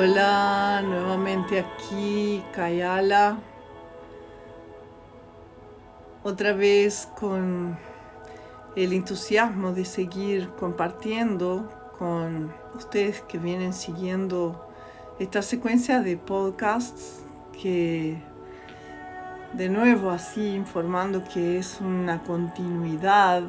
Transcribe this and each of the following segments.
Hola, nuevamente aquí, Kayala, otra vez con el entusiasmo de seguir compartiendo con ustedes que vienen siguiendo esta secuencia de podcasts que, de nuevo, así informando que es una continuidad.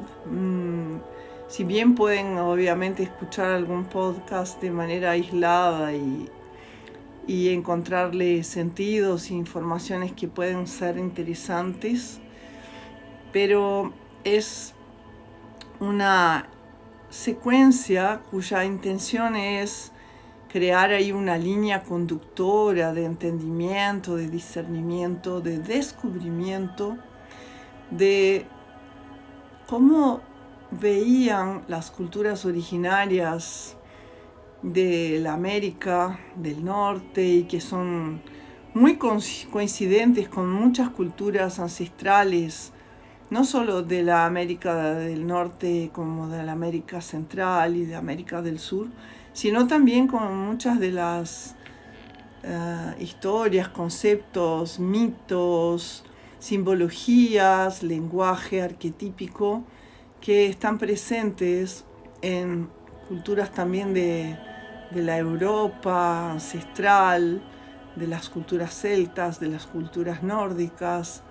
Si bien pueden obviamente escuchar algún podcast de manera aislada y encontrarle sentidos e informaciones que pueden ser interesantes, pero es una secuencia cuya intención es crear ahí una línea conductora de entendimiento, de discernimiento, de descubrimiento de cómo veían las culturas originarias de la América del Norte y que son muy coincidentes con muchas culturas ancestrales, no solo de la América del Norte como de la América Central y de América del Sur, sino también con muchas de las historias, conceptos, mitos, simbologías, lenguaje arquetípico que están presentes en culturas también de la Europa ancestral, de las culturas celtas, de las culturas nórdicas,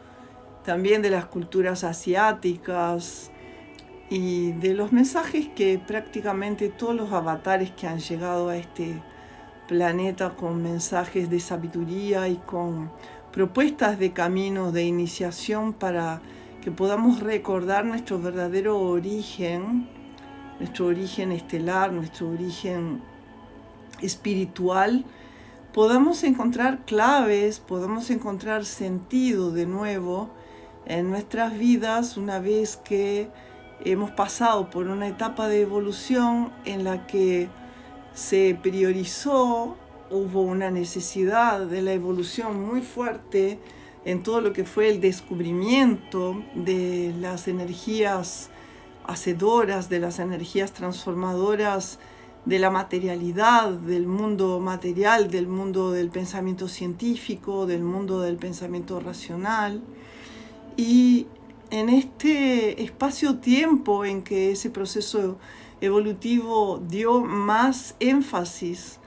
también de las culturas asiáticas y de los mensajes que prácticamente todos los avatares que han llegado a este planeta con mensajes de sabiduría y con propuestas de caminos de iniciación para que podamos recordar nuestro verdadero origen, nuestro origen estelar, nuestro origen espiritual, podamos encontrar claves, podamos encontrar sentido de nuevo en nuestras vidas una vez que hemos pasado por una etapa de evolución en la que se priorizó, hubo una necesidad de la evolución muy fuerte en todo lo que fue el descubrimiento de las energías hacedoras, de las energías transformadoras, de la materialidad, del mundo material, del mundo del pensamiento científico, del mundo del pensamiento racional. Y en este espacio-tiempo en que ese proceso evolutivo dio más énfasis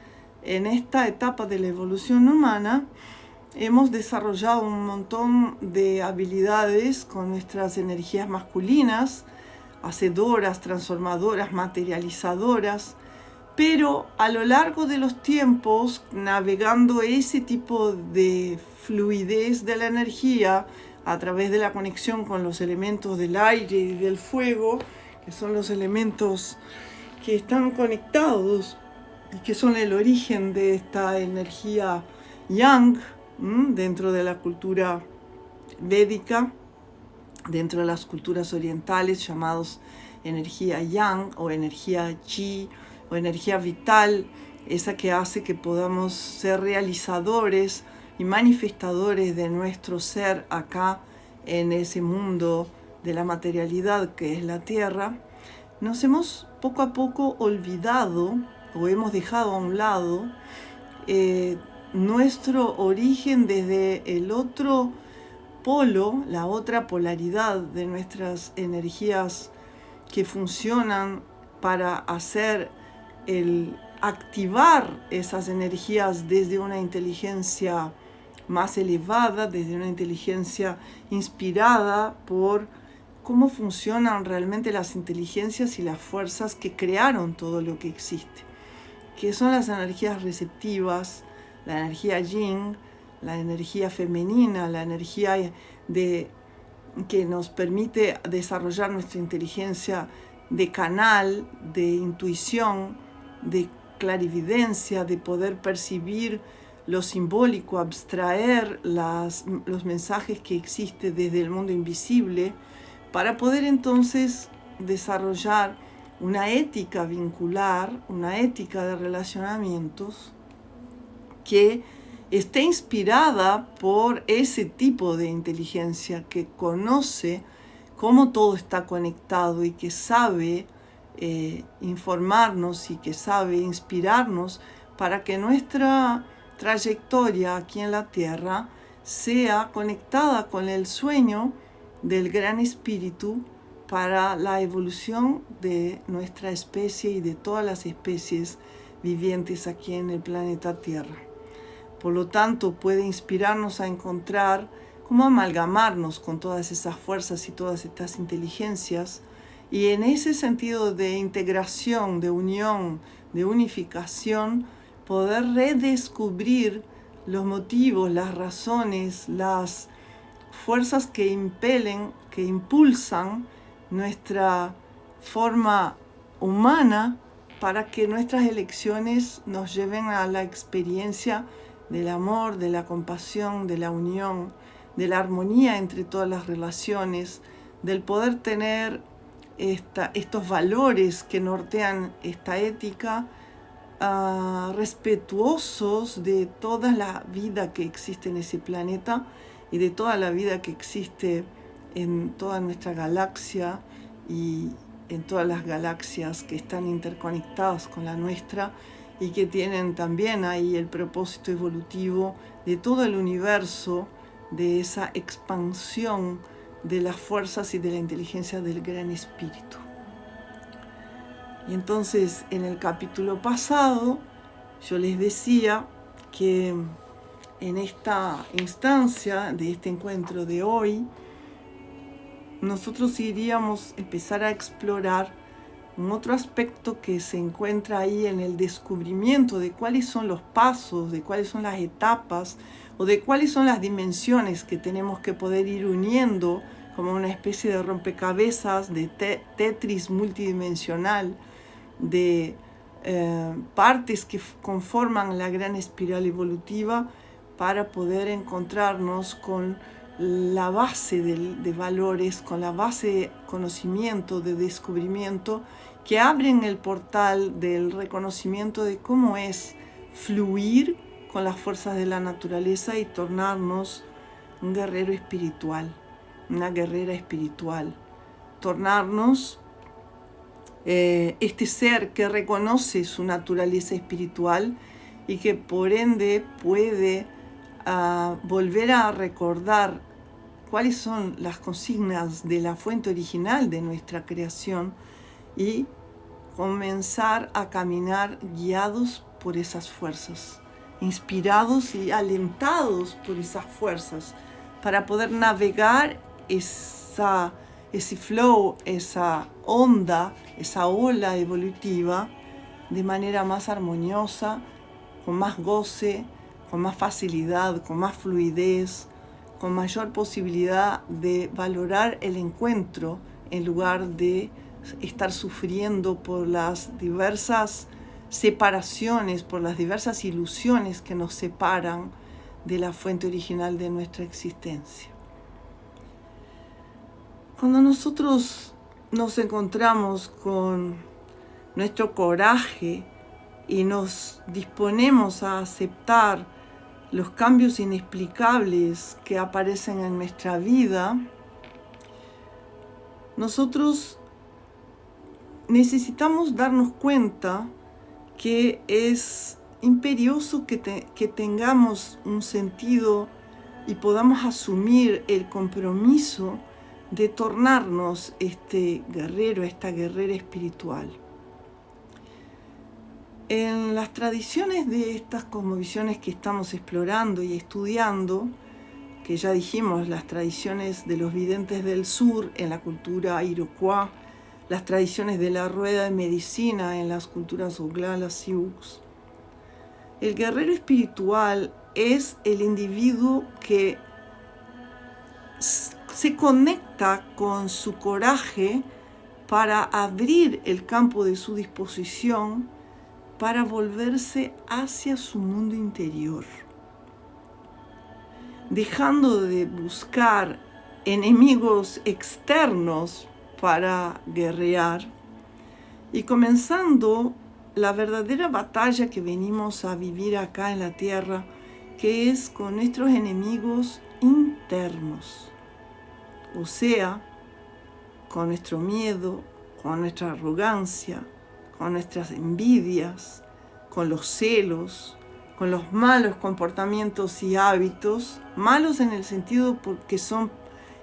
en esta etapa de la evolución humana, hemos desarrollado un montón de habilidades con nuestras energías masculinas, hacedoras, transformadoras, materializadoras, pero a lo largo de los tiempos, navegando ese tipo de fluidez de la energía a través de la conexión con los elementos del aire y del fuego, que son los elementos que están conectados y que son el origen de esta energía yang dentro de la cultura védica, dentro de las culturas orientales llamados energía yang o energía chi o energía vital, esa que hace que podamos ser realizadores y manifestadores de nuestro ser acá en ese mundo de la materialidad que es la Tierra. Nos hemos poco a poco olvidado o hemos dejado a un lado nuestro origen desde el otro polo, la otra polaridad de nuestras energías que funcionan para hacer el activar esas energías desde una inteligencia más elevada, desde una inteligencia inspirada por cómo funcionan realmente las inteligencias y las fuerzas que crearon todo lo que existe, que son las energías receptivas, la energía yin, la energía femenina, la energía que nos permite desarrollar nuestra inteligencia de canal, de intuición, de clarividencia, de poder percibir lo simbólico, abstraer los mensajes que existen desde el mundo invisible, para poder entonces desarrollar una ética vincular, una ética de relacionamientos que esté inspirada por ese tipo de inteligencia que conoce cómo todo está conectado y que sabe informarnos y que sabe inspirarnos para que nuestra trayectoria aquí en la Tierra sea conectada con el sueño del Gran Espíritu para la evolución de nuestra especie y de todas las especies vivientes aquí en el planeta Tierra. Por lo tanto, puede inspirarnos a encontrar cómo amalgamarnos con todas esas fuerzas y todas estas inteligencias, y en ese sentido de integración, de unión, de unificación, poder redescubrir los motivos, las razones, las fuerzas que impelen, que impulsan nuestra forma humana para que nuestras elecciones nos lleven a la experiencia del amor, de la compasión, de la unión, de la armonía entre todas las relaciones, del poder tener estos valores que nortean esta ética, respetuosos de toda la vida que existe en ese planeta y de toda la vida que existe en toda nuestra galaxia y en todas las galaxias que están interconectadas con la nuestra y que tienen también ahí el propósito evolutivo de todo el universo, de esa expansión de las fuerzas y de la inteligencia del Gran Espíritu. Y entonces, en el capítulo pasado, yo les decía que en esta instancia de este encuentro de hoy, nosotros iríamos a empezar a explorar un otro aspecto que se encuentra ahí en el descubrimiento de cuáles son los pasos, de cuáles son las etapas o de cuáles son las dimensiones que tenemos que poder ir uniendo como una especie de rompecabezas, de Tetris multidimensional, de partes que conforman la gran espiral evolutiva para poder encontrarnos con la base de valores, con la base de conocimiento, de descubrimiento, que abren el portal del reconocimiento de cómo es fluir con las fuerzas de la naturaleza y tornarnos un guerrero espiritual, una guerrera espiritual, tornarnos este ser que reconoce su naturaleza espiritual y que por ende puede volver a recordar cuáles son las consignas de la fuente original de nuestra creación y comenzar a caminar guiados por esas fuerzas, inspirados y alentados por esas fuerzas, para poder navegar ese flow, esa onda, esa ola evolutiva de manera más armoniosa, con más goce, con más facilidad, con más fluidez, con mayor posibilidad de valorar el encuentro en lugar de estar sufriendo por las diversas separaciones, por las diversas ilusiones que nos separan de la fuente original de nuestra existencia. Cuando nosotros nos encontramos con nuestro coraje y nos disponemos a aceptar los cambios inexplicables que aparecen en nuestra vida, nosotros necesitamos darnos cuenta que es imperioso que tengamos un sentido y podamos asumir el compromiso de tornarnos este guerrero, esta guerrera espiritual. En las tradiciones de estas cosmovisiones que estamos explorando y estudiando, que ya dijimos, las tradiciones de los videntes del sur en la cultura iroquois, las tradiciones de la rueda de medicina en las culturas Oglala, Sioux, el guerrero espiritual es el individuo que se conecta con su coraje para abrir el campo de su disposición para volverse hacia su mundo interior, dejando de buscar enemigos externos para guerrear y comenzando la verdadera batalla que venimos a vivir acá en la tierra, que es con nuestros enemigos internos, o sea, con nuestro miedo, con nuestra arrogancia, con nuestras envidias, con los celos, con los malos comportamientos y hábitos, malos en el sentido porque son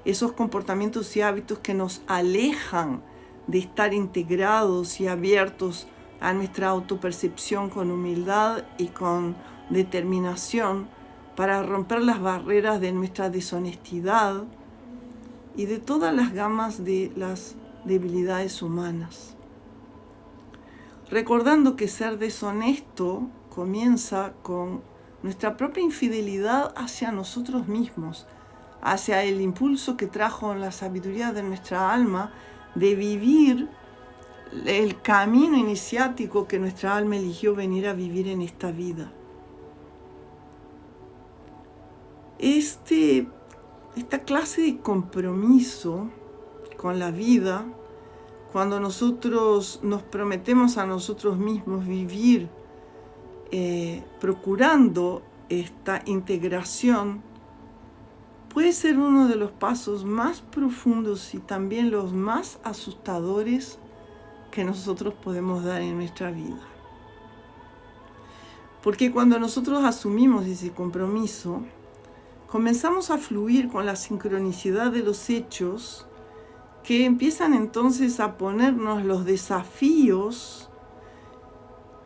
esos comportamientos y hábitos que nos alejan de estar integrados y abiertos a nuestra autopercepción con humildad y con determinación para romper las barreras de nuestra deshonestidad y de todas las gamas de las debilidades humanas. Recordando que ser deshonesto comienza con nuestra propia infidelidad hacia nosotros mismos, hacia el impulso que trajo la sabiduría de nuestra alma de vivir el camino iniciático que nuestra alma eligió venir a vivir en esta vida. Esta clase de compromiso con la vida, cuando nosotros nos prometemos a nosotros mismos vivir procurando esta integración, puede ser uno de los pasos más profundos y también los más asustadores que nosotros podemos dar en nuestra vida. Porque cuando nosotros asumimos ese compromiso, comenzamos a fluir con la sincronicidad de los hechos que empiezan entonces a ponernos los desafíos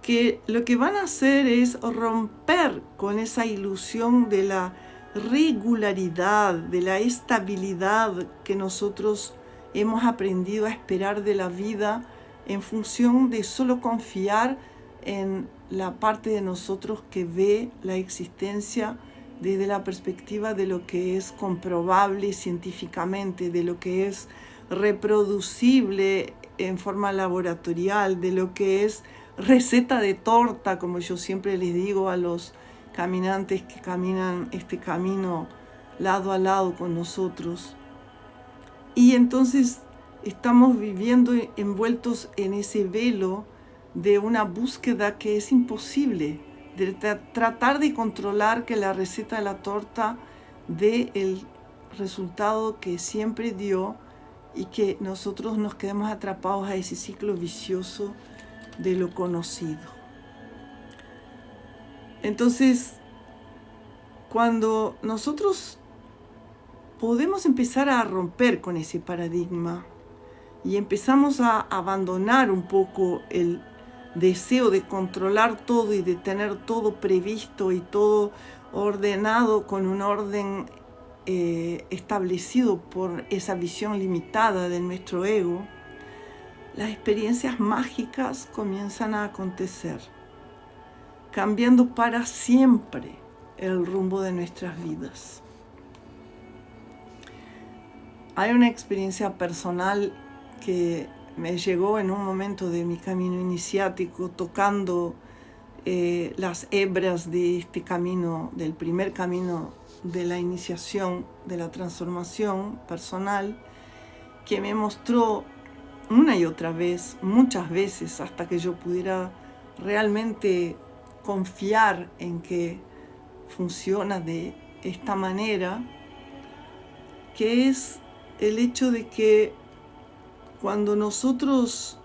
que lo que van a hacer es romper con esa ilusión de la regularidad, de la estabilidad que nosotros hemos aprendido a esperar de la vida en función de solo confiar en la parte de nosotros que ve la existencia desde la perspectiva de lo que es comprobable científicamente, de lo que es reproducible en forma laboratorial, de lo que es receta de torta, como yo siempre les digo a los caminantes que caminan este camino lado a lado con nosotros. Y entonces estamos viviendo envueltos en ese velo de una búsqueda que es imposible, de tratar de controlar que la receta de la torta dé el resultado que siempre dio y que nosotros nos quedemos atrapados a ese ciclo vicioso de lo conocido. Entonces, cuando nosotros podemos empezar a romper con ese paradigma y empezamos a abandonar un poco el deseo de controlar todo y de tener todo previsto y todo ordenado con un orden establecido por esa visión limitada de nuestro ego, las experiencias mágicas comienzan a acontecer, cambiando para siempre el rumbo de nuestras vidas. Hay una experiencia personal que me llegó en un momento de mi camino iniciático, tocando las hebras de este camino, del primer camino de la iniciación, de la transformación personal, que me mostró una y otra vez, muchas veces, hasta que yo pudiera realmente confiar en que funciona de esta manera, que es el hecho de que cuando nosotros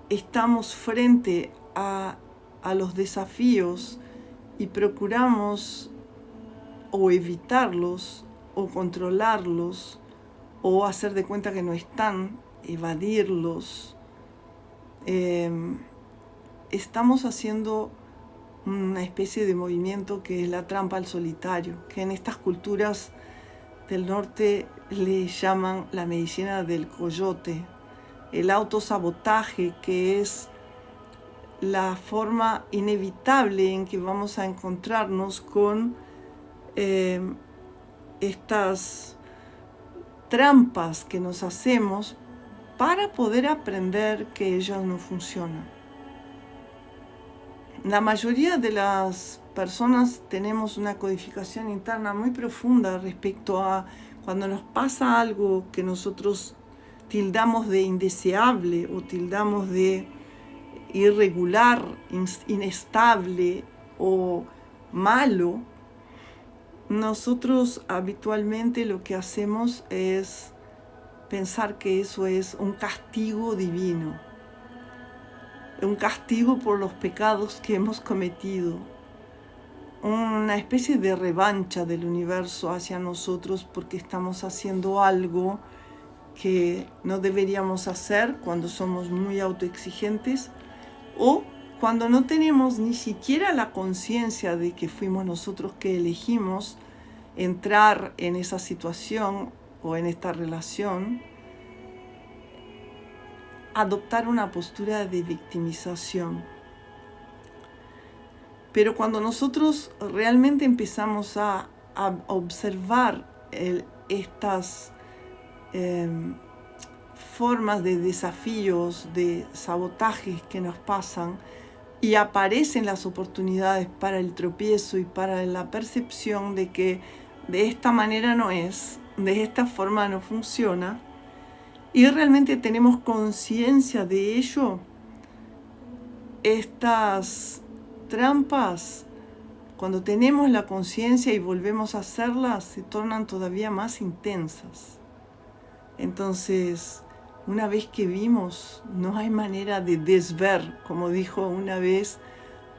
estamos frente a los desafíos y procuramos o evitarlos o controlarlos o hacer de cuenta que no están, evadirlos, estamos haciendo una especie de movimiento que es la trampa al solitario, que en estas culturas del norte le llaman la medicina del coyote, el autosabotaje, que es la forma inevitable en que vamos a encontrarnos con estas trampas que nos hacemos para poder aprender que ellas no funcionan. La mayoría de las personas tenemos una codificación interna muy profunda respecto a cuando nos pasa algo que nosotros tildamos de indeseable o tildamos de irregular, inestable o malo. Nosotros habitualmente lo que hacemos es pensar que eso es un castigo divino. un castigo por los pecados que hemos cometido, una especie de revancha del universo hacia nosotros porque estamos haciendo algo que no deberíamos hacer cuando somos muy autoexigentes o cuando no tenemos ni siquiera la conciencia de que fuimos nosotros que elegimos entrar en esa situación o en esta relación, adoptar una postura de victimización. Pero cuando nosotros realmente empezamos a observar estas formas de desafíos, de sabotajes que nos pasan, y aparecen las oportunidades para el tropiezo y para la percepción de que de esta manera no es, de esta forma no funciona, y realmente tenemos conciencia de ello, estas trampas, cuando tenemos la conciencia y volvemos a hacerlas, se tornan todavía más intensas. Entonces, una vez que vimos, no hay manera de desver, como dijo una vez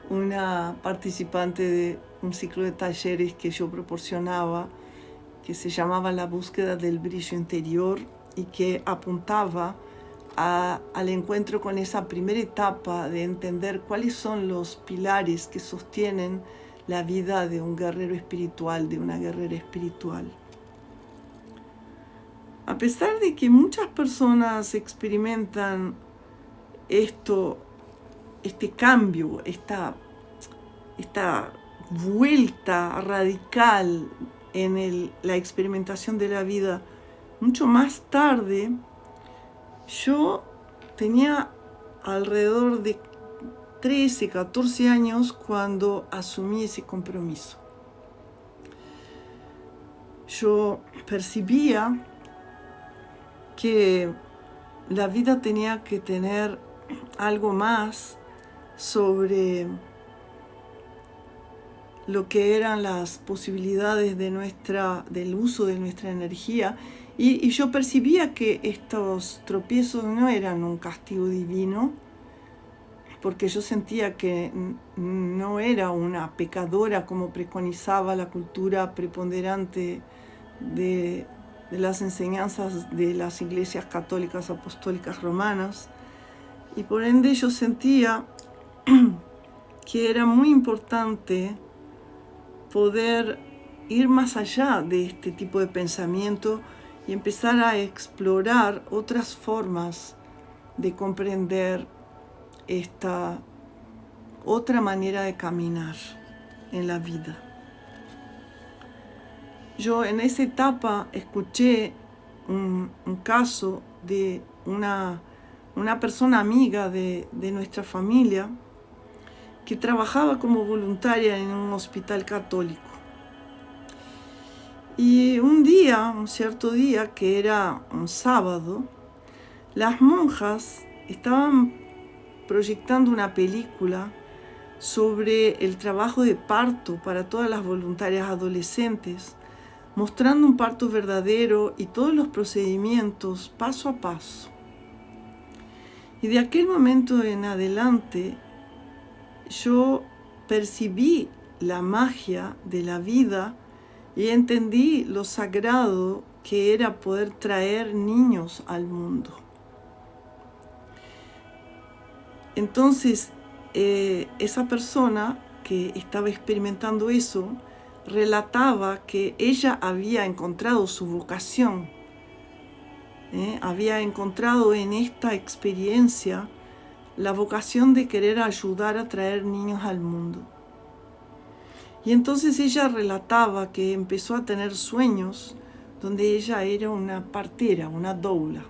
una participante de un ciclo de talleres que yo proporcionaba, que se llamaba La búsqueda del brillo interior y que apuntaba al encuentro con esa primera etapa de entender cuáles son los pilares que sostienen la vida de un guerrero espiritual, de una guerrera espiritual. A pesar de que muchas personas experimentan este cambio, esta vuelta radical en la experimentación de la vida, mucho más tarde, yo tenía alrededor de 13, 14 años cuando asumí ese compromiso. Yo percibía que la vida tenía que tener algo más sobre lo que eran las posibilidades del uso de nuestra energía, y yo percibía que estos tropiezos no eran un castigo divino, porque yo sentía que no era una pecadora como preconizaba la cultura preponderante de las enseñanzas de las iglesias católicas apostólicas romanas, y por ende yo sentía que era muy importante poder ir más allá de este tipo de pensamiento y empezar a explorar otras formas de comprender esta otra manera de caminar en la vida. Yo en esa etapa escuché un caso de una persona amiga de nuestra familia que trabajaba como voluntaria en un hospital católico. Y un cierto día, que era un sábado, las monjas estaban proyectando una película sobre el trabajo de parto para todas las voluntarias adolescentes, mostrando un parto verdadero y todos los procedimientos paso a paso. Y de aquel momento en adelante, yo percibí la magia de la vida y entendí lo sagrado que era poder traer niños al mundo. Entonces, esa persona que estaba experimentando eso relataba que ella había encontrado su vocación, había encontrado en esta experiencia la vocación de querer ayudar a traer niños al mundo. Y entonces ella relataba que empezó a tener sueños donde ella era una partera, una doula.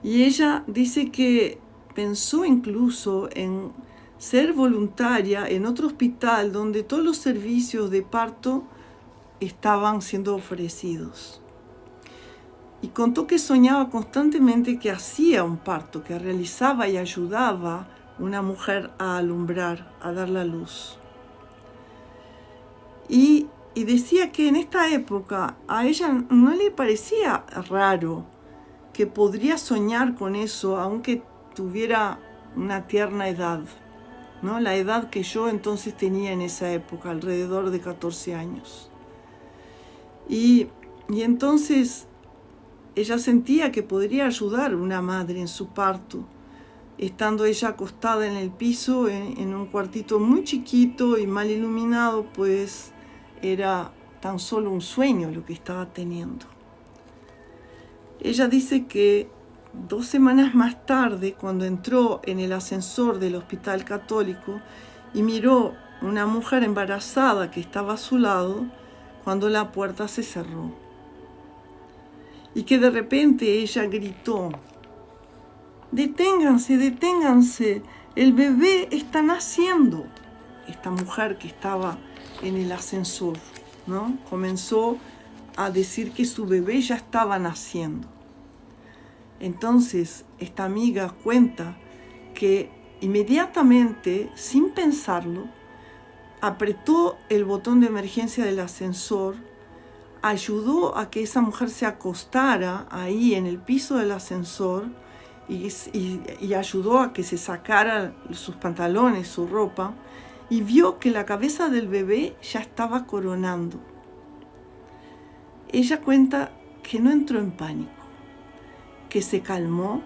Y ella dice que pensó incluso en ser voluntaria en otro hospital donde todos los servicios de parto estaban siendo ofrecidos. Y contó que soñaba constantemente que hacía un parto, que realizaba y ayudaba a una mujer a alumbrar, a dar la luz. Y decía que en esta época a ella no le parecía raro, que podría soñar con eso, aunque tuviera una tierna edad, ¿no? La edad que yo entonces tenía en esa época, alrededor de 14 años. Y entonces ella sentía que podría ayudar a una madre en su parto, estando ella acostada en el piso, en un cuartito muy chiquito y mal iluminado, pues era tan solo un sueño lo que estaba teniendo. Ella dice que 2 semanas más tarde, cuando entró en el ascensor del hospital católico y miró una mujer embarazada que estaba a su lado, cuando la puerta se cerró. Y que de repente ella gritó: deténganse, deténganse, el bebé está naciendo. Esta mujer que estaba en el ascensor, ¿no? Comenzó a decir que su bebé ya estaba naciendo. Entonces esta amiga cuenta que inmediatamente, sin pensarlo, apretó el botón de emergencia del ascensor, ayudó a que esa mujer se acostara ahí en el piso del ascensor y ayudó a que se sacara sus pantalones, su ropa, y vio que la cabeza del bebé ya estaba coronando. Ella cuenta que no entró en pánico, que se calmó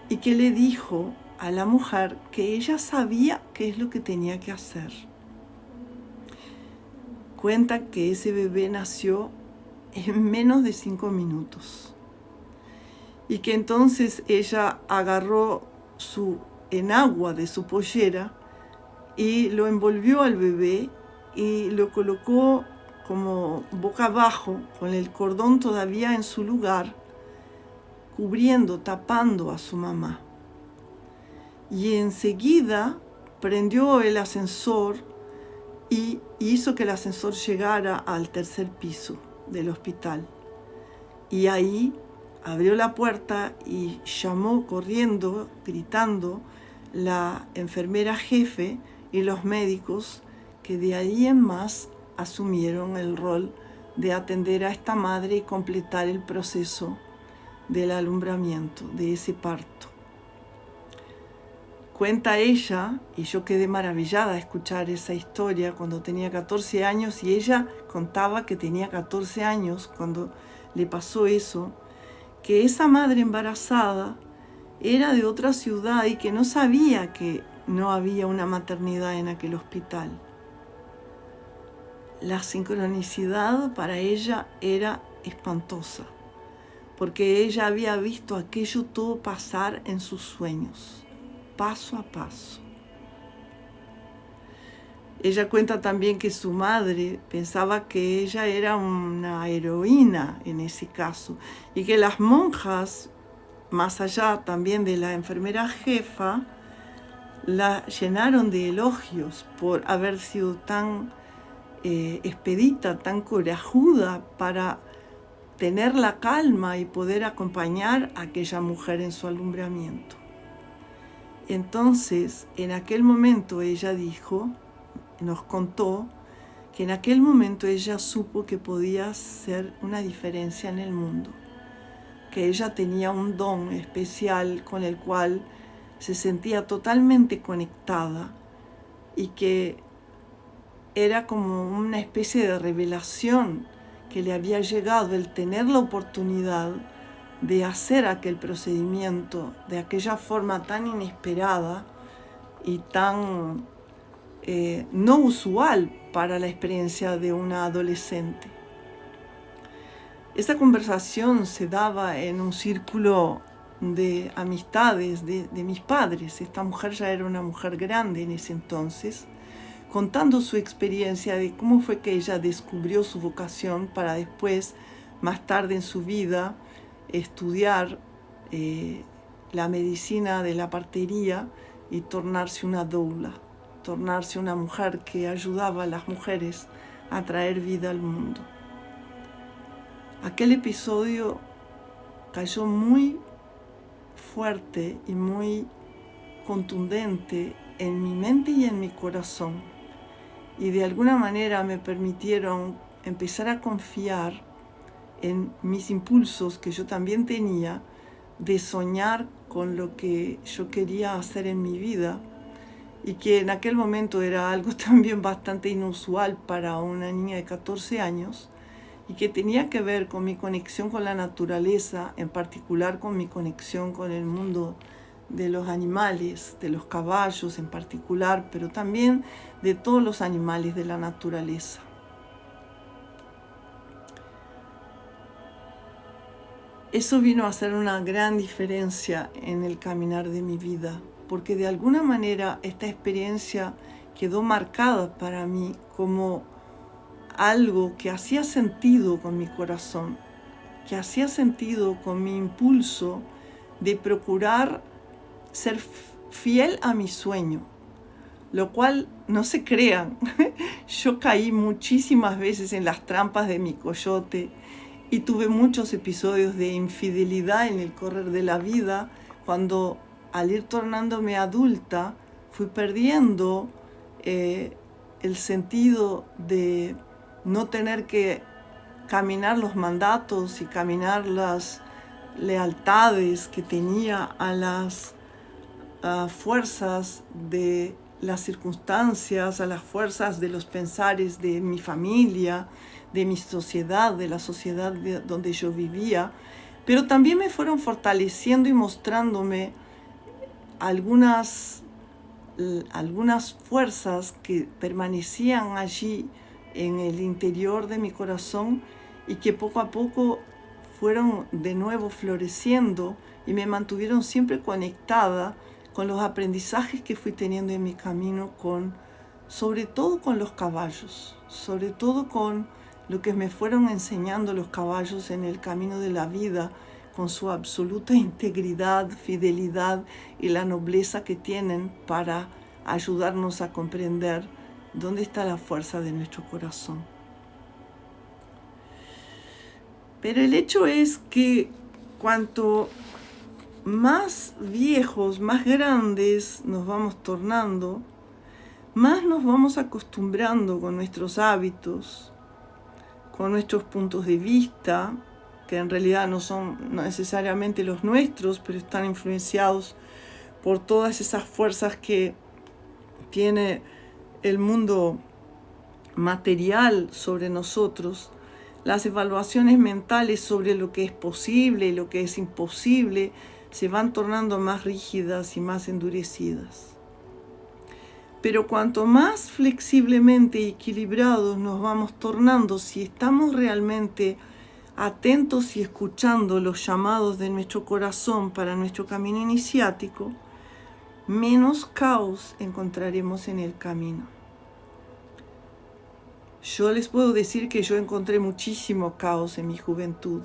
y que le dijo a la mujer que ella sabía qué es lo que tenía que hacer. Cuenta que ese bebé nació en menos de 5 minutos y que entonces ella agarró su enagua de su pollera y lo envolvió al bebé y lo colocó como boca abajo, con el cordón todavía en su lugar, cubriendo, tapando a su mamá. Y enseguida prendió el ascensor y hizo que el ascensor llegara al 3er piso del hospital. Y ahí abrió la puerta y llamó corriendo, gritando, la enfermera jefe y los médicos, que de ahí en más asumieron el rol de atender a esta madre y completar el proceso del alumbramiento, de ese parto. Cuenta ella, y yo quedé maravillada a escuchar esa historia cuando tenía 14 años, y ella contaba que tenía 14 años cuando le pasó eso, que esa madre embarazada era de otra ciudad y que no sabía que no había una maternidad en aquel hospital. La sincronicidad para ella era espantosa, porque ella había visto aquello todo pasar en sus sueños, paso a paso. Ella cuenta también que su madre pensaba que ella era una heroína en ese caso y que las monjas, más allá también de la enfermera jefa, la llenaron de elogios por haber sido tan expedita, tan corajuda para tener la calma y poder acompañar a aquella mujer en su alumbramiento. Entonces, en aquel momento ella dijo, nos contó, que en aquel momento ella supo que podía hacer una diferencia en el mundo, que ella tenía un don especial con el cual se sentía totalmente conectada y que era como una especie de revelación que le había llegado el tener la oportunidad de hacer aquel procedimiento de aquella forma tan inesperada y tan no usual para la experiencia de una adolescente. Esa conversación se daba en un círculo de amistades de mis padres. Esta mujer ya era una mujer grande en ese entonces, contando su experiencia de cómo fue que ella descubrió su vocación para después, más tarde en su vida, estudiar la medicina de la partería y tornarse una doula, tornarse una mujer que ayudaba a las mujeres a traer vida al mundo. Aquel episodio cayó muy fuerte y muy contundente en mi mente y en mi corazón, y de alguna manera me permitieron empezar a confiar en mis impulsos que yo también tenía de soñar con lo que yo quería hacer en mi vida, y que en aquel momento era algo también bastante inusual para una niña de 14 años, y que tenía que ver con mi conexión con la naturaleza, en particular con mi conexión con el mundo de los animales, de los caballos en particular, pero también de todos los animales de la naturaleza. Eso vino a hacer una gran diferencia en el caminar de mi vida, porque de alguna manera esta experiencia quedó marcada para mí como algo que hacía sentido con mi corazón, que hacía sentido con mi impulso de procurar ser fiel a mi sueño, lo cual, no se crean, yo caí muchísimas veces en las trampas de mi coyote y tuve muchos episodios de infidelidad en el correr de la vida, cuando al ir tornándome adulta fui perdiendo el sentido de no tener que caminar los mandatos y caminar las lealtades que tenía a las fuerzas de las circunstancias, a las fuerzas de los pensares de mi familia, de mi sociedad, de la sociedad donde yo vivía, pero también me fueron fortaleciendo y mostrándome algunas fuerzas que permanecían allí en el interior de mi corazón y que poco a poco fueron de nuevo floreciendo y me mantuvieron siempre conectada con los aprendizajes que fui teniendo en mi camino, sobre todo con los caballos, sobre todo con lo que me fueron enseñando los caballos en el camino de la vida, con su absoluta integridad, fidelidad y la nobleza que tienen para ayudarnos a comprender dónde está la fuerza de nuestro corazón. Pero el hecho es que cuanto más viejos, más grandes nos vamos tornando, más nos vamos acostumbrando con nuestros hábitos, con nuestros puntos de vista, que en realidad no son necesariamente los nuestros, pero están influenciados por todas esas fuerzas que tiene el mundo material sobre nosotros. Las evaluaciones mentales sobre lo que es posible y lo que es imposible se van tornando más rígidas y más endurecidas. Pero cuanto más flexiblemente y equilibrados nos vamos tornando, si estamos realmente atentos y escuchando los llamados de nuestro corazón para nuestro camino iniciático, menos caos encontraremos en el camino. Yo les puedo decir que yo encontré muchísimo caos en mi juventud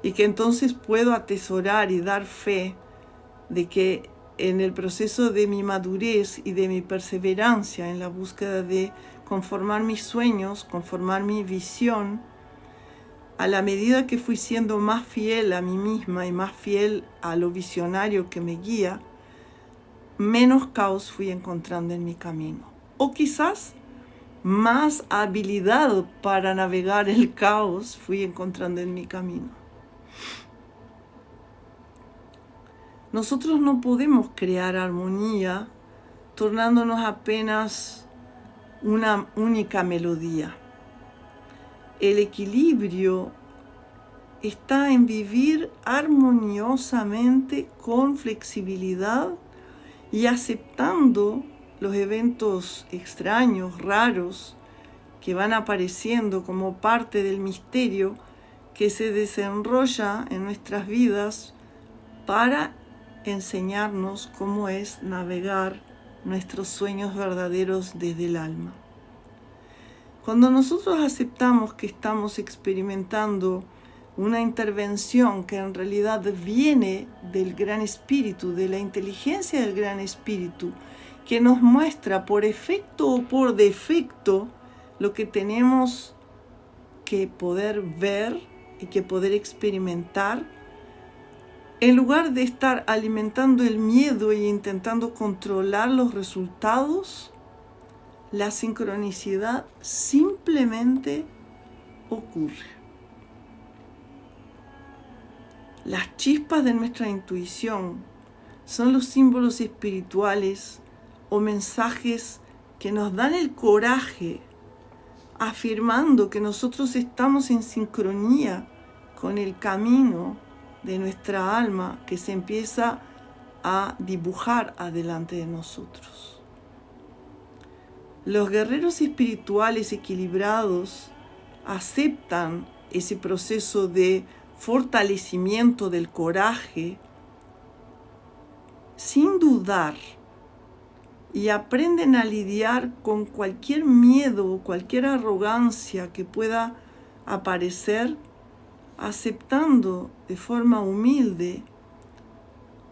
y que entonces puedo atesorar y dar fe de que en el proceso de mi madurez y de mi perseverancia en la búsqueda de conformar mis sueños, conformar mi visión, a la medida que fui siendo más fiel a mí misma y más fiel a lo visionario que me guía, menos caos fui encontrando en mi camino. O quizás más habilidad para navegar el caos fui encontrando en mi camino. Nosotros no podemos crear armonía tornándonos apenas una única melodía. El equilibrio está en vivir armoniosamente con flexibilidad y aceptando los eventos extraños, raros, que van apareciendo como parte del misterio que se desenrolla en nuestras vidas para enseñarnos cómo es navegar nuestros sueños verdaderos desde el alma. Cuando nosotros aceptamos que estamos experimentando una intervención que en realidad viene del Gran Espíritu, de la inteligencia del Gran Espíritu, que nos muestra por efecto o por defecto lo que tenemos que poder ver y que poder experimentar, en lugar de estar alimentando el miedo e intentando controlar los resultados, la sincronicidad simplemente ocurre. Las chispas de nuestra intuición son los símbolos espirituales o mensajes que nos dan el coraje, afirmando que nosotros estamos en sincronía con el camino de nuestra alma que se empieza a dibujar adelante de nosotros. Los guerreros espirituales equilibrados aceptan ese proceso de fortalecimiento del coraje sin dudar y aprenden a lidiar con cualquier miedo o cualquier arrogancia que pueda aparecer, aceptando de forma humilde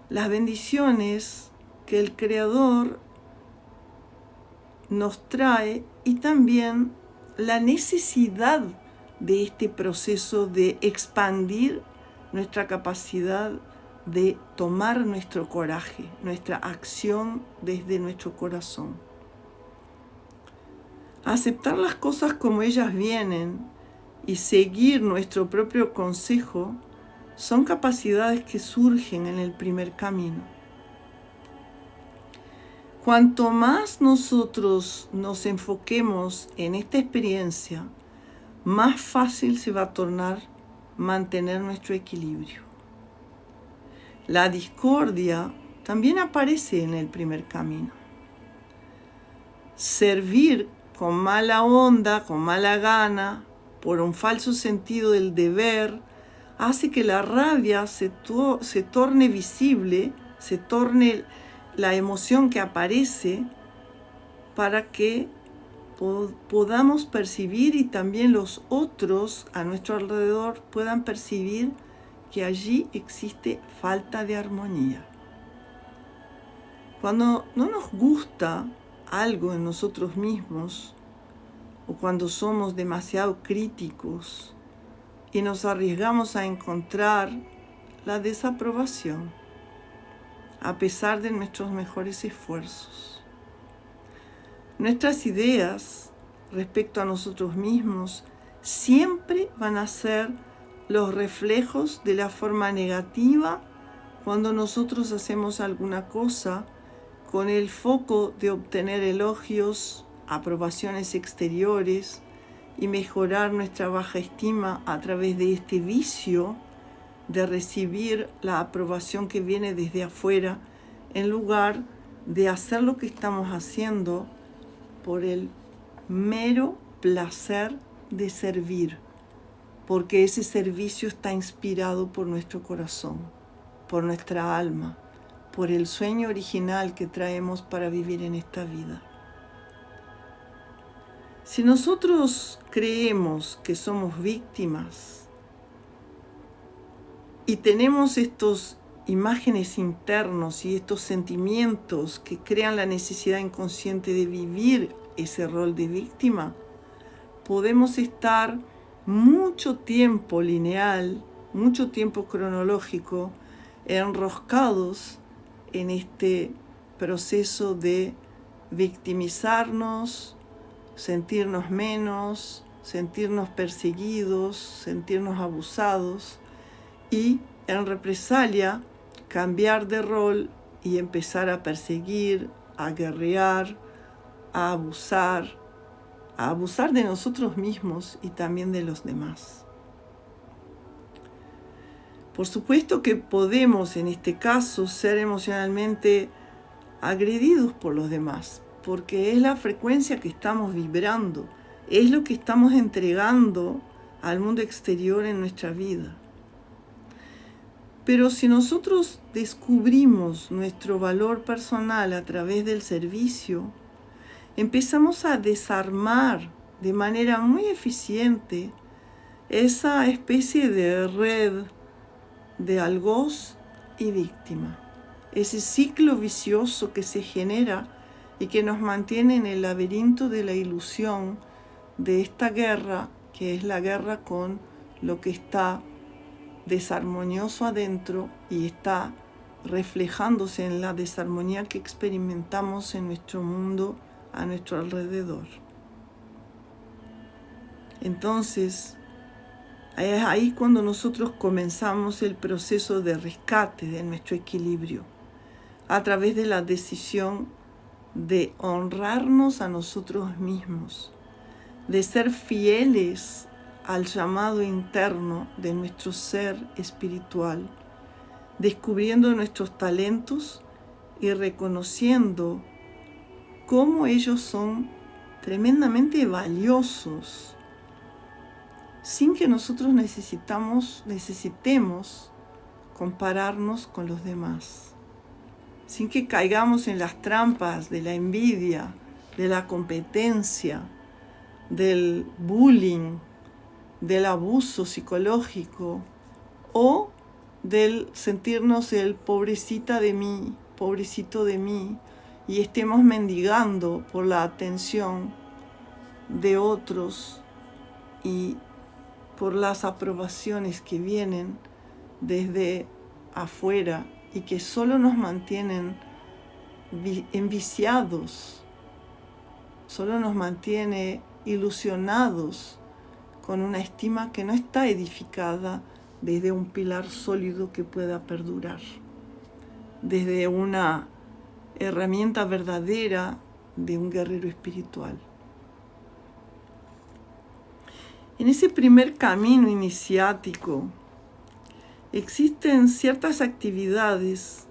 las bendiciones que el Creador nos trae y también la necesidad de este proceso de expandir nuestra capacidad de tomar nuestro coraje, nuestra acción desde nuestro corazón. Aceptar las cosas como ellas vienen y seguir nuestro propio consejo son capacidades que surgen en el primer camino. Cuanto más nosotros nos enfoquemos en esta experiencia, más fácil se va a tornar mantener nuestro equilibrio. La discordia también aparece en el primer camino. Servir con mala onda, con mala gana, por un falso sentido del deber, hace que la rabia se torne visible, se torne la emoción que aparece para que podamos percibir y también los otros a nuestro alrededor puedan percibir que allí existe falta de armonía. Cuando no nos gusta algo en nosotros mismos o cuando somos demasiado críticos y nos arriesgamos a encontrar la desaprobación a pesar de nuestros mejores esfuerzos. Nuestras ideas respecto a nosotros mismos siempre van a ser los reflejos de la forma negativa cuando nosotros hacemos alguna cosa con el foco de obtener elogios, aprobaciones exteriores y mejorar nuestra baja estima a través de este vicio de recibir la aprobación que viene desde afuera en lugar de hacer lo que estamos haciendo por el mero placer de servir, porque ese servicio está inspirado por nuestro corazón, por nuestra alma, por el sueño original que traemos para vivir en esta vida. Si nosotros creemos que somos víctimas y tenemos estos imágenes internos y estos sentimientos que crean la necesidad inconsciente de vivir ese rol de víctima, podemos estar mucho tiempo lineal, mucho tiempo cronológico, enroscados en este proceso de victimizarnos, sentirnos menos, sentirnos perseguidos, sentirnos abusados y en represalia cambiar de rol y empezar a perseguir, a guerrear, a abusar de nosotros mismos y también de los demás. Por supuesto que podemos en este caso ser emocionalmente agredidos por los demás, porque es la frecuencia que estamos vibrando, es lo que estamos entregando al mundo exterior en nuestra vida. Pero si nosotros descubrimos nuestro valor personal a través del servicio, empezamos a desarmar de manera muy eficiente esa especie de red de algoz y víctima, ese ciclo vicioso que se genera y que nos mantiene en el laberinto de la ilusión de esta guerra, que es la guerra con lo que está desarmonioso adentro y está reflejándose en la desarmonía que experimentamos en nuestro mundo a nuestro alrededor. Entonces, Es ahí cuando nosotros comenzamos el proceso de rescate de nuestro equilibrio, a través de la decisión de honrarnos a nosotros mismos, de ser fieles al llamado interno de nuestro ser espiritual, descubriendo nuestros talentos y reconociendo cómo ellos son tremendamente valiosos, sin que nosotros necesitemos compararnos con los demás, sin que caigamos en las trampas de la envidia, de la competencia, del bullying, del abuso psicológico o del sentirnos el pobrecita de mí, pobrecito de mí, y estemos mendigando por la atención de otros y por las aprobaciones que vienen desde afuera y que solo nos mantienen enviciados, solo nos mantiene ilusionados con una estima que no está edificada desde un pilar sólido que pueda perdurar, desde una herramienta verdadera de un guerrero espiritual. En ese primer camino iniciático existen ciertas actividades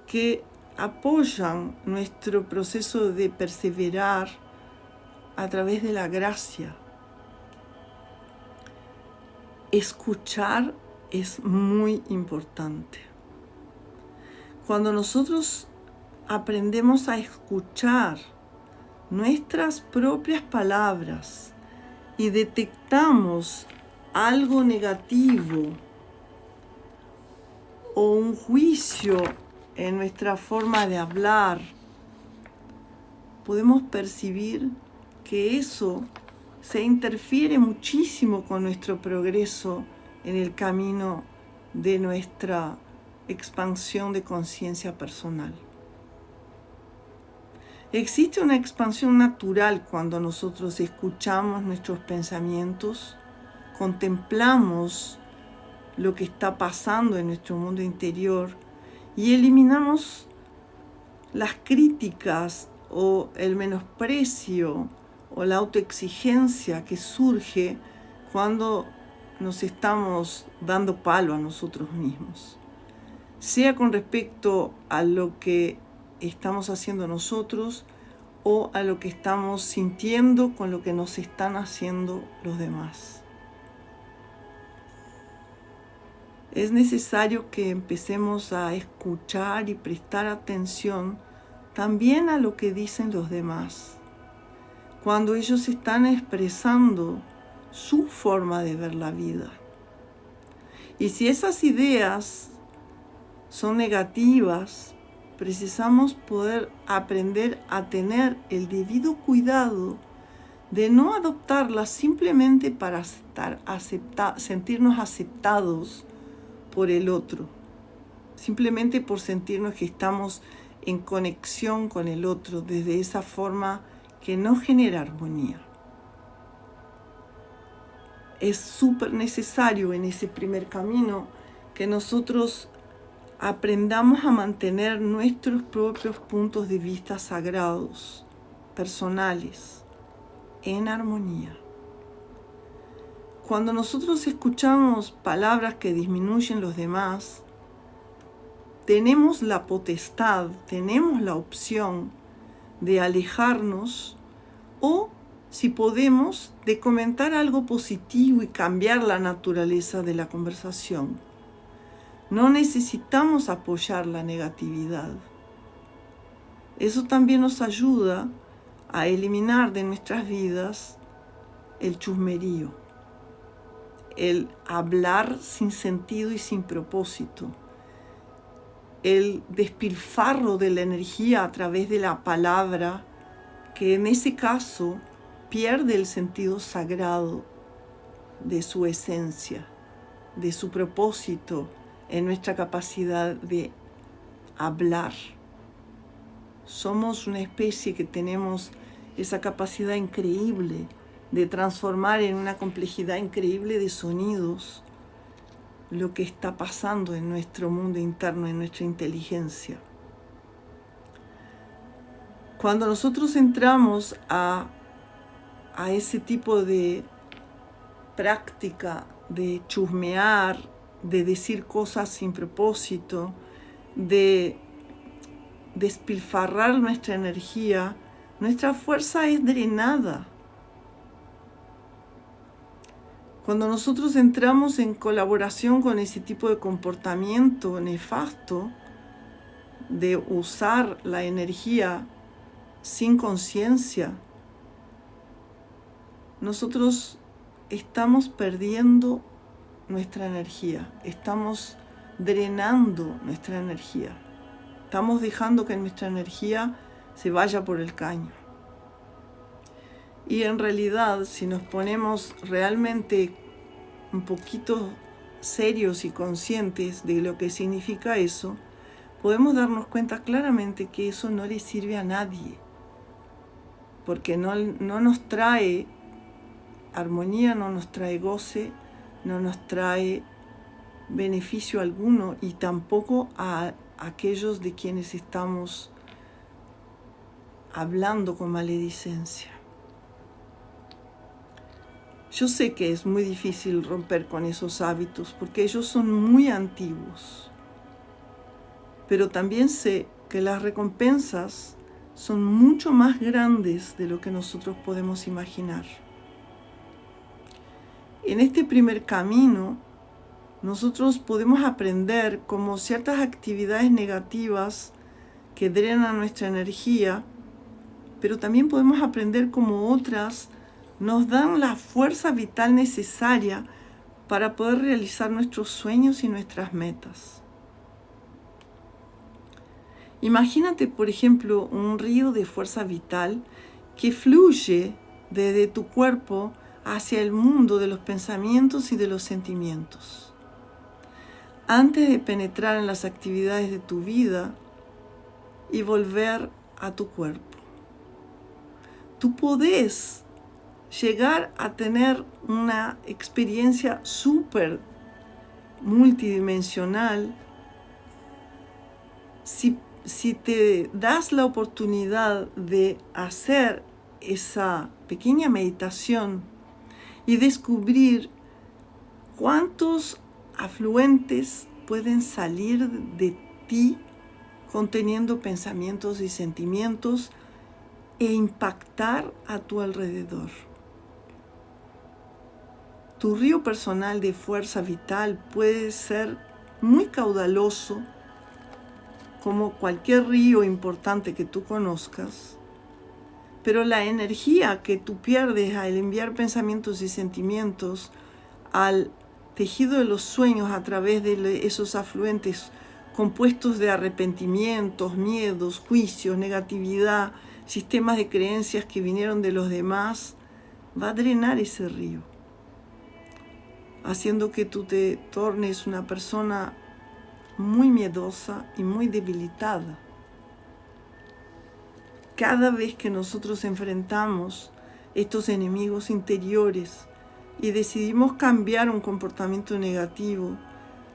que apoyan nuestro proceso de perseverar a través de la gracia. Escuchar es muy importante. Cuando nosotros aprendemos a escuchar nuestras propias palabras y detectamos algo negativo o un juicio en nuestra forma de hablar, podemos percibir que eso se interfiere muchísimo con nuestro progreso en el camino de nuestra expansión de conciencia personal. Existe una expansión natural cuando nosotros escuchamos nuestros pensamientos, contemplamos lo que está pasando en nuestro mundo interior y eliminamos las críticas o el menosprecio o la autoexigencia que surge cuando nos estamos dando palo a nosotros mismos, sea con respecto a lo que estamos haciendo nosotros o a lo que estamos sintiendo con lo que nos están haciendo los demás. Es necesario que empecemos a escuchar y prestar atención también a lo que dicen los demás, cuando ellos están expresando su forma de ver la vida. Y si esas ideas son negativas, precisamos poder aprender a tener el debido cuidado de no adoptarlas simplemente para sentirnos aceptados por el otro, simplemente por sentirnos que estamos en conexión con el otro desde esa forma que no genera armonía. Es súper necesario en ese primer camino que nosotros aprendamos a mantener nuestros propios puntos de vista sagrados, personales, en armonía. Cuando nosotros escuchamos palabras que disminuyen los demás, tenemos la potestad, tenemos la opción de alejarnos o, si podemos, de comentar algo positivo y cambiar la naturaleza de la conversación. No necesitamos apoyar la negatividad. Eso también nos ayuda a eliminar de nuestras vidas el chusmerío, el hablar sin sentido y sin propósito, el despilfarro de la energía a través de la palabra, que en ese caso pierde el sentido sagrado de su esencia, de su propósito en nuestra capacidad de hablar. Somos una especie que tenemos esa capacidad increíble de transformar en una complejidad increíble de sonidos lo que está pasando en nuestro mundo interno, en nuestra inteligencia. Cuando nosotros entramos a ese tipo de práctica de chusmear, de decir cosas sin propósito, de despilfarrar nuestra energía, nuestra fuerza es drenada. Cuando nosotros entramos en colaboración con ese tipo de comportamiento nefasto, de usar la energía sin conciencia, nosotros estamos perdiendo nuestra energía, estamos drenando nuestra energía, estamos dejando que nuestra energía se vaya por el caño. Y en realidad, si nos ponemos realmente un poquito serios y conscientes de lo que significa eso, podemos darnos cuenta claramente que eso no le sirve a nadie, porque no nos trae armonía, no nos trae goce, no nos trae beneficio alguno, y tampoco a aquellos de quienes estamos hablando con maledicencia. Yo sé que es muy difícil romper con esos hábitos porque ellos son muy antiguos, pero también sé que las recompensas son mucho más grandes de lo que nosotros podemos imaginar. En este primer camino, nosotros podemos aprender cómo ciertas actividades negativas que drenan nuestra energía, pero también podemos aprender cómo otras nos dan la fuerza vital necesaria para poder realizar nuestros sueños y nuestras metas. Imagínate, por ejemplo, un río de fuerza vital que fluye desde tu cuerpo hacia el mundo de los pensamientos y de los sentimientos. Antes de penetrar en las actividades de tu vida y volver a tu cuerpo, tú podés llegar a tener una experiencia súper multidimensional si te das la oportunidad de hacer esa pequeña meditación y descubrir cuántos afluentes pueden salir de ti conteniendo pensamientos y sentimientos e impactar a tu alrededor. Tu río personal de fuerza vital puede ser muy caudaloso, como cualquier río importante que tú conozcas, pero la energía que tú pierdes al enviar pensamientos y sentimientos al tejido de los sueños a través de esos afluentes compuestos de arrepentimientos, miedos, juicios, negatividad, sistemas de creencias que vinieron de los demás, va a drenar ese río, haciendo que tú te tornes una persona muy miedosa y muy debilitada. Cada vez que nosotros enfrentamos estos enemigos interiores y decidimos cambiar un comportamiento negativo,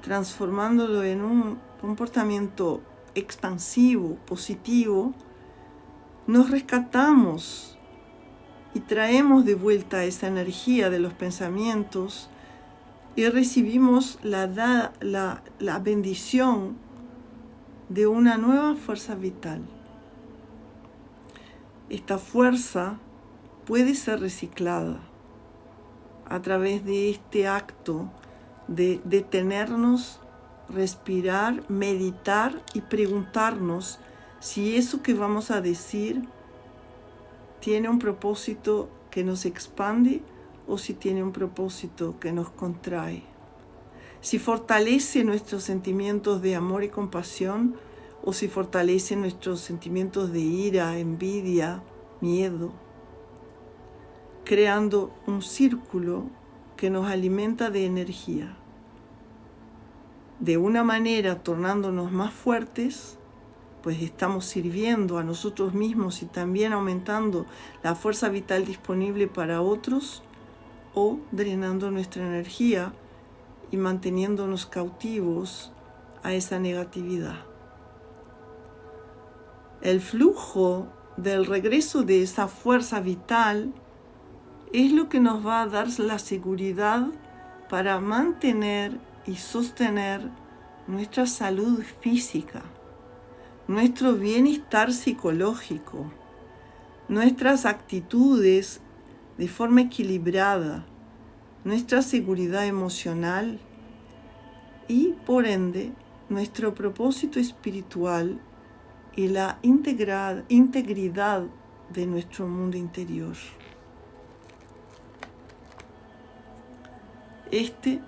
transformándolo en un comportamiento expansivo, positivo, nos rescatamos y traemos de vuelta esa energía de los pensamientos y recibimos la bendición de una nueva fuerza vital. Esta fuerza puede ser reciclada a través de este acto de detenernos, respirar, meditar y preguntarnos si eso que vamos a decir tiene un propósito que nos expande o si tiene un propósito que nos contrae. Si fortalece nuestros sentimientos de amor y compasión o si fortalece nuestros sentimientos de ira, envidia, miedo, creando un círculo que nos alimenta de energía. De una manera tornándonos más fuertes pues estamos sirviendo a nosotros mismos y también aumentando la fuerza vital disponible para otros, o drenando nuestra energía y manteniéndonos cautivos a esa negatividad. El flujo del regreso de esa fuerza vital es lo que nos va a dar la seguridad para mantener y sostener nuestra salud física, nuestro bienestar psicológico, nuestras actitudes de forma equilibrada, nuestra seguridad emocional y, por ende, nuestro propósito espiritual y la integridad de nuestro mundo interior. Este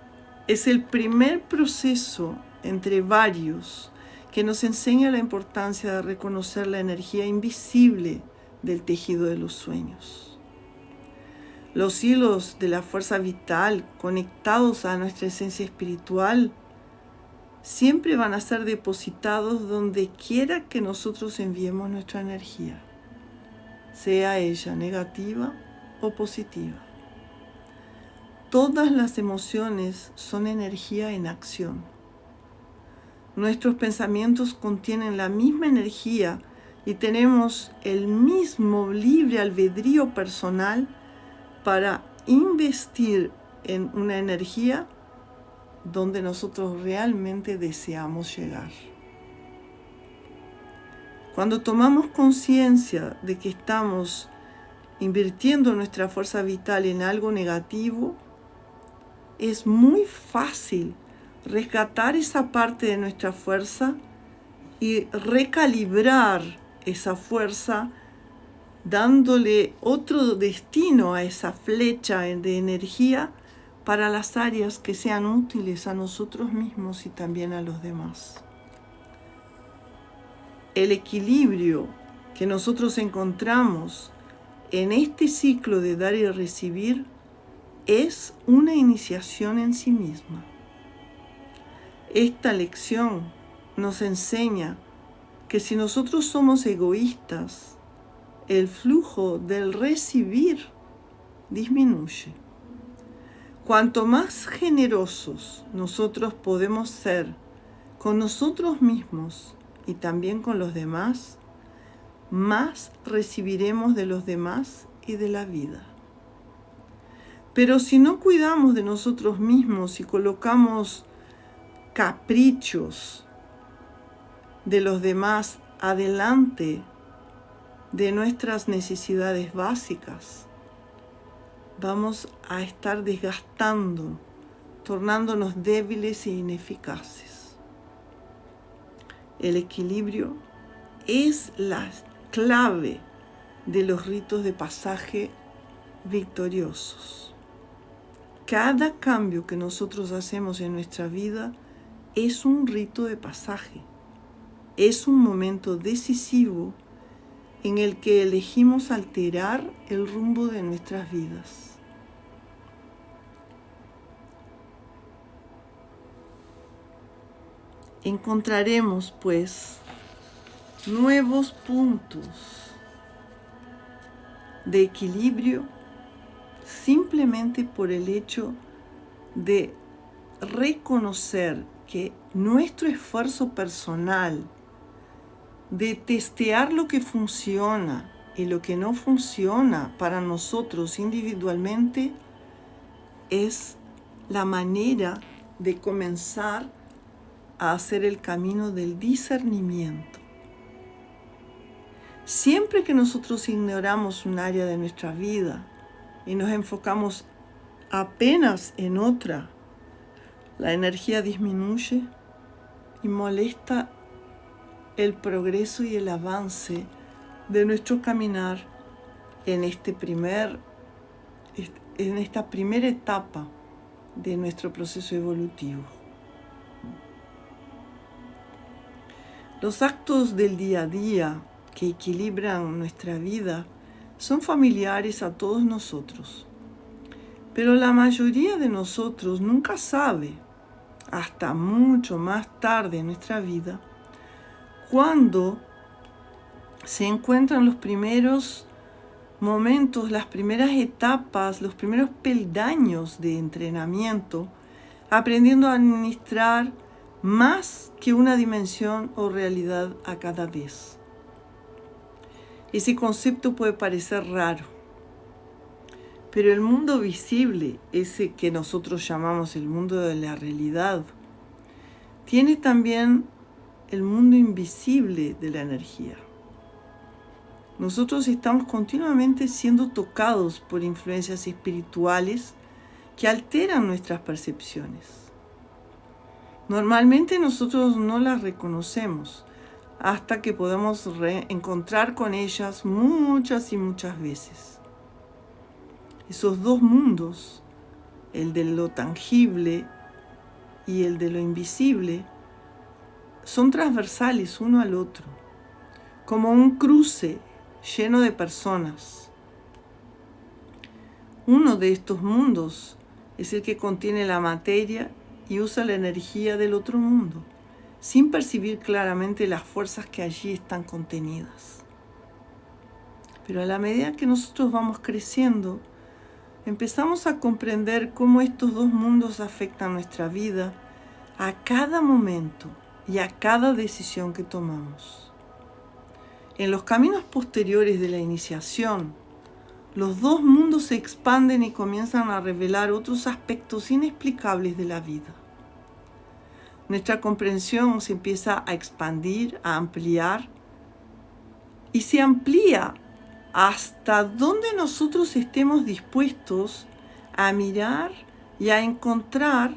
es el primer proceso entre varios que nos enseña la importancia de reconocer la energía invisible del tejido de los sueños. Los hilos de la fuerza vital conectados a nuestra esencia espiritual siempre van a ser depositados donde quiera que nosotros enviemos nuestra energía, sea ella negativa o positiva. Todas las emociones son energía en acción. Nuestros pensamientos contienen la misma energía y tenemos el mismo libre albedrío personal para investir en una energía donde nosotros realmente deseamos llegar. Cuando tomamos conciencia de que estamos invirtiendo nuestra fuerza vital en algo negativo, es muy fácil rescatar esa parte de nuestra fuerza y recalibrar esa fuerza, dándole otro destino a esa flecha de energía para las áreas que sean útiles a nosotros mismos y también a los demás. El equilibrio que nosotros encontramos en este ciclo de dar y recibir es una iniciación en sí misma. Esta lección nos enseña que si nosotros somos egoístas, el flujo del recibir disminuye. Cuanto más generosos nosotros podemos ser con nosotros mismos y también con los demás, más recibiremos de los demás y de la vida. Pero si no cuidamos de nosotros mismos y colocamos caprichos de los demás adelante de nuestras necesidades básicas, vamos a estar desgastando, tornándonos débiles e ineficaces. El equilibrio es la clave de los ritos de pasaje victoriosos. Cada cambio que nosotros hacemos en nuestra vida es un rito de pasaje, es un momento decisivo en el que elegimos alterar el rumbo de nuestras vidas. Encontraremos, pues, nuevos puntos de equilibrio simplemente por el hecho de reconocer que nuestro esfuerzo personal de testear lo que funciona y lo que no funciona para nosotros individualmente es la manera de comenzar a hacer el camino del discernimiento. Siempre que nosotros ignoramos un área de nuestra vida y nos enfocamos apenas en otra, la energía disminuye y molesta el progreso y el avance de nuestro caminar en esta primera etapa de nuestro proceso evolutivo. Los actos del día a día que equilibran nuestra vida son familiares a todos nosotros, pero la mayoría de nosotros nunca sabe, hasta mucho más tarde en nuestra vida, cuando se encuentran los primeros momentos, las primeras etapas, los primeros peldaños de entrenamiento, aprendiendo a administrar más que una dimensión o realidad a cada vez. Ese concepto puede parecer raro, pero el mundo visible, ese que nosotros llamamos el mundo de la realidad, tiene también el mundo invisible de la energía. Nosotros estamos continuamente siendo tocados por influencias espirituales que alteran nuestras percepciones. Normalmente nosotros no las reconocemos hasta que podemos reencontrar con ellas muchas y muchas veces. Esos dos mundos, el de lo tangible y el de lo invisible, son transversales uno al otro, como un cruce lleno de personas. Uno de estos mundos es el que contiene la materia y usa la energía del otro mundo, sin percibir claramente las fuerzas que allí están contenidas. Pero a la medida que nosotros vamos creciendo, empezamos a comprender cómo estos dos mundos afectan nuestra vida a cada momento y a cada decisión que tomamos. En los caminos posteriores de la iniciación, los dos mundos se expanden y comienzan a revelar otros aspectos inexplicables de la vida. Nuestra comprensión se empieza a expandir, a ampliar, y se amplía hasta donde nosotros estemos dispuestos a mirar y a encontrar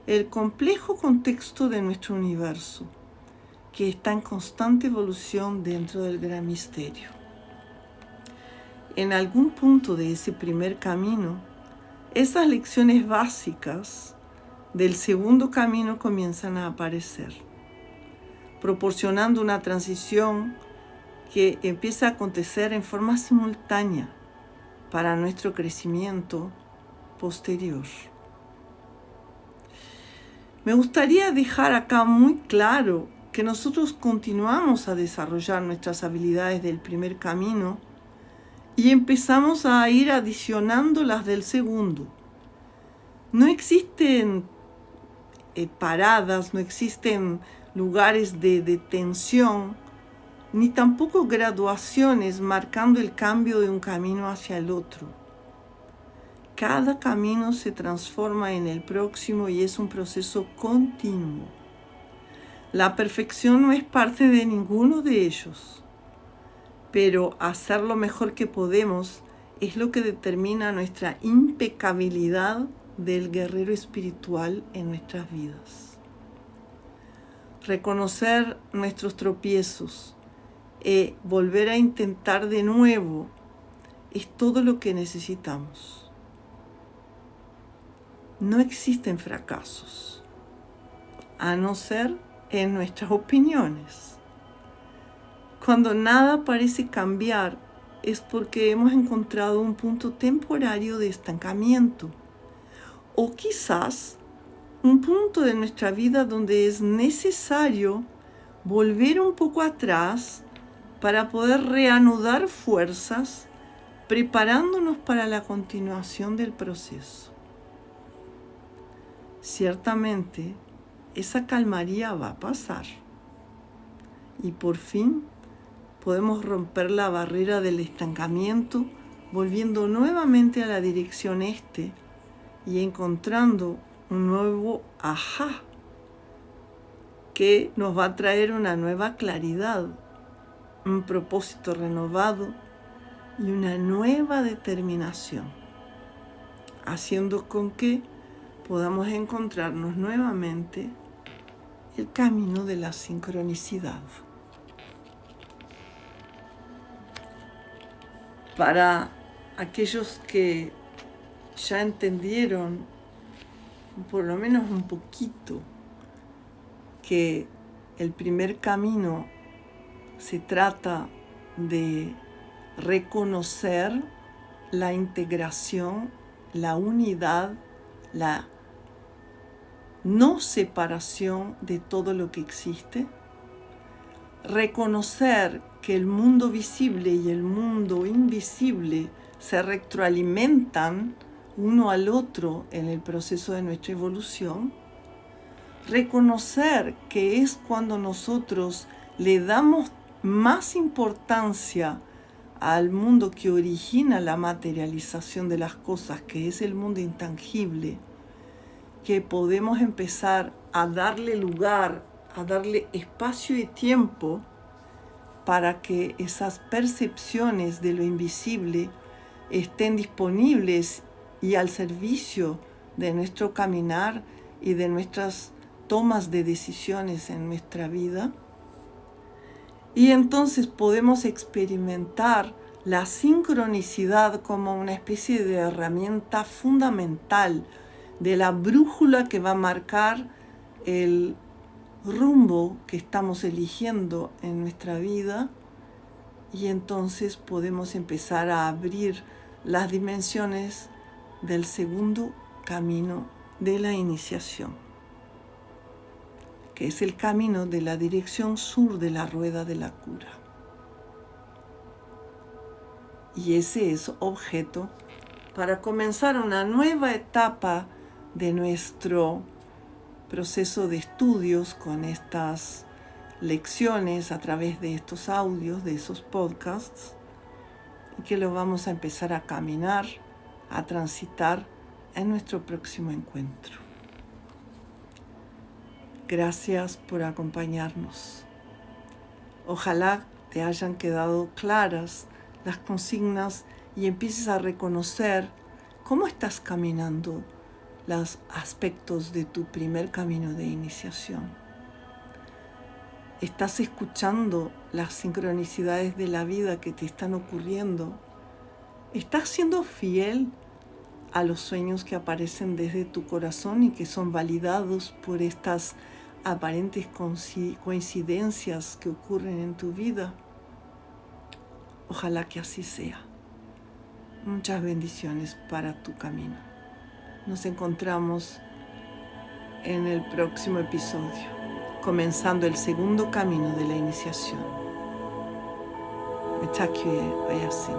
el complejo contexto de nuestro universo, que está en constante evolución dentro del gran misterio. En algún punto de ese primer camino, esas lecciones básicas del segundo camino comienzan a aparecer, proporcionando una transición que empieza a acontecer en forma simultánea para nuestro crecimiento posterior. Me gustaría dejar acá muy claro que nosotros continuamos a desarrollar nuestras habilidades del primer camino y empezamos a ir adicionando las del segundo. No existen paradas, no existen lugares de detención, ni tampoco graduaciones marcando el cambio de un camino hacia el otro. Cada camino se transforma en el próximo y es un proceso continuo. La perfección no es parte de ninguno de ellos, pero hacer lo mejor que podemos es lo que determina nuestra impecabilidad del guerrero espiritual en nuestras vidas. Reconocer nuestros tropiezos y volver a intentar de nuevo es todo lo que necesitamos. No existen fracasos, a no ser en nuestras opiniones. Cuando nada parece cambiar es porque hemos encontrado un punto temporario de estancamiento o quizás un punto de nuestra vida donde es necesario volver un poco atrás para poder reanudar fuerzas, preparándonos para la continuación del proceso. Ciertamente, esa calmaría va a pasar y por fin podemos romper la barrera del estancamiento volviendo nuevamente a la dirección este y encontrando un nuevo ajá que nos va a traer una nueva claridad, un propósito renovado y una nueva determinación, haciendo con que podamos encontrarnos nuevamente el camino de la sincronicidad. Para aquellos que ya entendieron, por lo menos un poquito, que el primer camino se trata de reconocer la integración, la unidad, la no separación de todo lo que existe, reconocer que el mundo visible y el mundo invisible se retroalimentan uno al otro en el proceso de nuestra evolución, reconocer que es cuando nosotros le damos más importancia al mundo que origina la materialización de las cosas, que es el mundo intangible, que podemos empezar a darle lugar, a darle espacio y tiempo para que esas percepciones de lo invisible estén disponibles y al servicio de nuestro caminar y de nuestras tomas de decisiones en nuestra vida. Y entonces podemos experimentar la sincronicidad como una especie de herramienta fundamental de la brújula que va a marcar el rumbo que estamos eligiendo en nuestra vida, y entonces podemos empezar a abrir las dimensiones del segundo camino de la iniciación, que es el camino de la dirección sur de la rueda de la cura. Y ese es objeto para comenzar una nueva etapa de nuestro proceso de estudios con estas lecciones a través de estos audios, de esos podcasts, y que lo vamos a empezar a caminar, a transitar en nuestro próximo encuentro. Gracias por acompañarnos. Ojalá te hayan quedado claras las consignas y empieces a reconocer cómo estás caminando los aspectos de tu primer camino de iniciación. ¿Estás escuchando las sincronicidades de la vida que te están ocurriendo? ¿Estás siendo fiel a los sueños que aparecen desde tu corazón y que son validados por estas aparentes coincidencias que ocurren en tu vida? Ojalá que así sea. Muchas bendiciones para tu camino. Nos encontramos en el próximo episodio, comenzando el segundo camino de la iniciación. Mitakuye Oyasin.